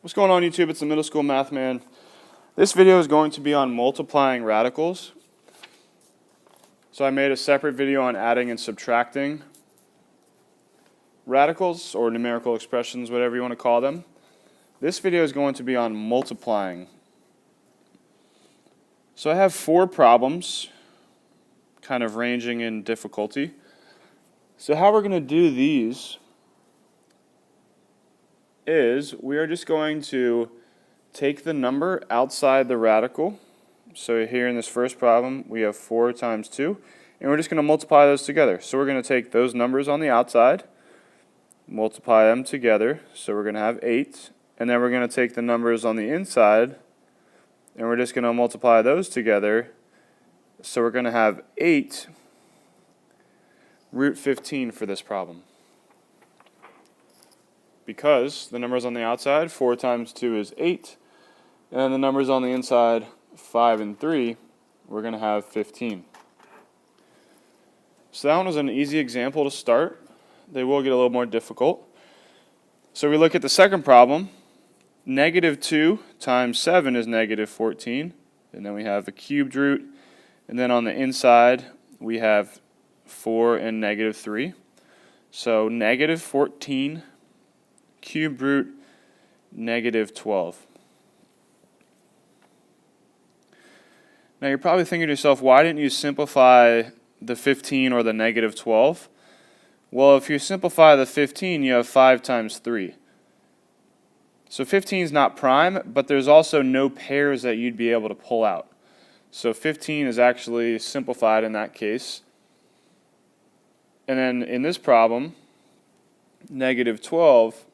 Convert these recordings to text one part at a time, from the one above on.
What's going on YouTube? It's the Middle School Math Man. This video is going to be on multiplying radicals. So I made a separate video on adding and subtracting radicals or numerical expressions, whatever you want to call them. This video is going to be on multiplying. So I have 4 problems, kind of ranging in difficulty. So how we're going to do these is we are just going to take the number outside the radical. So here in this first problem we have 4 times 2, and we're just going to multiply those together. So we're going to take those numbers on the outside, multiply them together, so we're going to have 8, and then we're going to take the numbers on the inside and we're just going to multiply those together, so we're going to have 8 root 15 for this problem. Because the numbers on the outside, 4 times 2 is 8, and then the numbers on the inside, 5 and 3, we're going to have 15. So that one was an easy example to start. They will get a little more difficult. So we look at the second problem. Negative 2 times 7 is negative 14, and then we have a cubed root, and then on the inside we have 4 and negative 3. So negative 14 cube root negative 12. Now you're probably thinking to yourself, why didn't you simplify the 15 or the negative 12? Well, if you simplify the 15, you have 5 times 3. So 15 is not prime, but there's also no pairs that you'd be able to pull out. So 15 is actually simplified in that case. And then in this problem, negative 12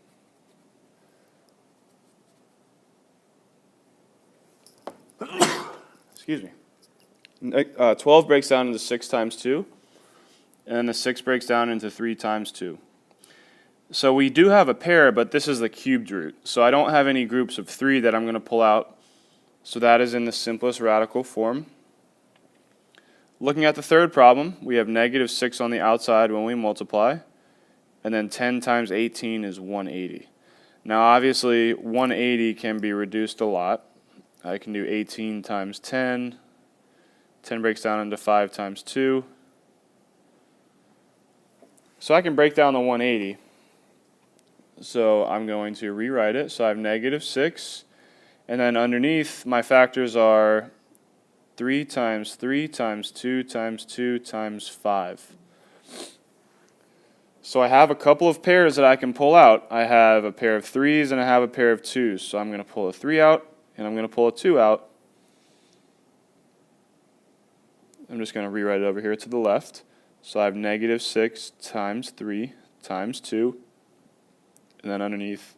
excuse me. 12 breaks down into 6 times 2, and then the 6 breaks down into 3 times 2. So we do have a pair, but this is the cubed root. So I don't have any groups of 3 that I'm going to pull out. So that is in the simplest radical form. Looking at the third problem, we have negative 6 on the outside when we multiply, and then 10 times 18 is 180. Now obviously 180 can be reduced a lot. I can do 18 times 10. 10 breaks down into 5 times 2. So I can break down the 180. So I'm going to rewrite it. So I have negative 6. And then underneath, my factors are 3 times 3 times 2 times 2 times 5. So I have a couple of pairs that I can pull out. I have a pair of 3s and I have a pair of 2s. So I'm going to pull a 3 out. And I'm going to pull a 2 out. I'm just going to rewrite it over here to the left. So I have negative 6 times 3 times 2. And then underneath,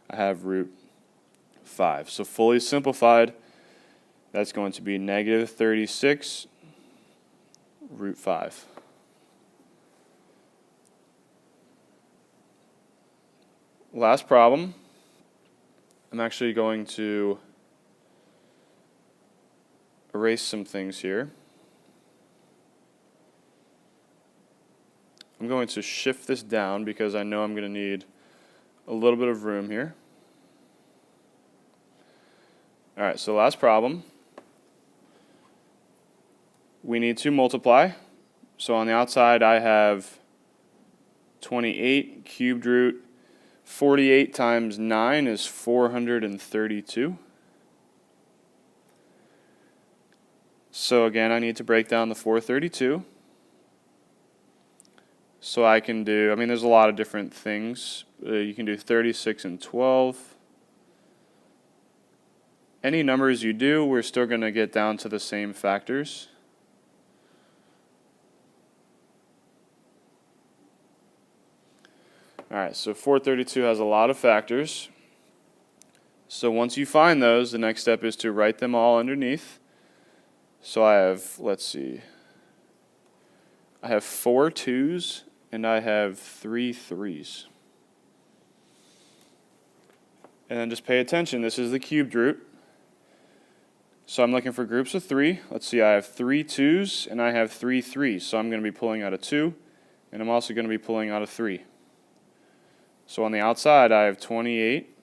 I have root 5. So fully simplified, that's going to be negative 36 root 5. Last problem. I'm actually going to erase some things here. I'm going to shift this down because I know I'm going to need a little bit of room here. Alright, so last problem. We need to multiply. So on the outside I have 28 cubed root 48 times 9 is 432. So again, I need to break down the 432. So I can do, there's a lot of different things. You can do 36 and 12. Any numbers you do, we're still going to get down to the same factors. Alright, so 432 has a lot of factors. So once you find those, the next step is to write them all underneath. So I have, let's see, I have 4 2s and I have 3 3s. And then just pay attention, this is the cubed root. So I'm looking for groups of 3. Let's see, I have 3 2s and I have 3 3s. So I'm going to be pulling out a 2, and I'm also going to be pulling out a 3. So on the outside I have 28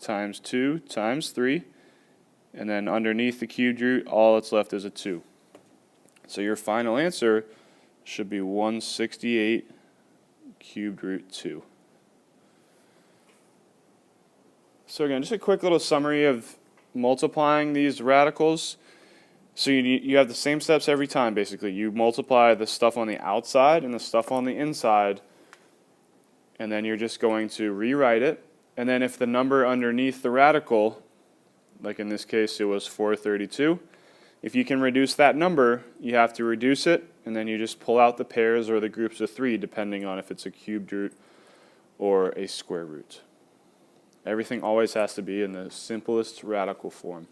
times 2 times 3. And then underneath the cubed root, all that's left is a 2. So your final answer should be 168 cubed root 2. So again, just a quick little summary of multiplying these radicals. So you have the same steps every time, basically. You multiply the stuff on the outside and the stuff on the inside, and then you're just going to rewrite it. And then if the number underneath the radical, like in this case it was 432, if you can reduce that number, you have to reduce it, and then you just pull out the pairs or the groups of 3, depending on if it's a cubed root or a square root. Everything always has to be in the simplest radical form.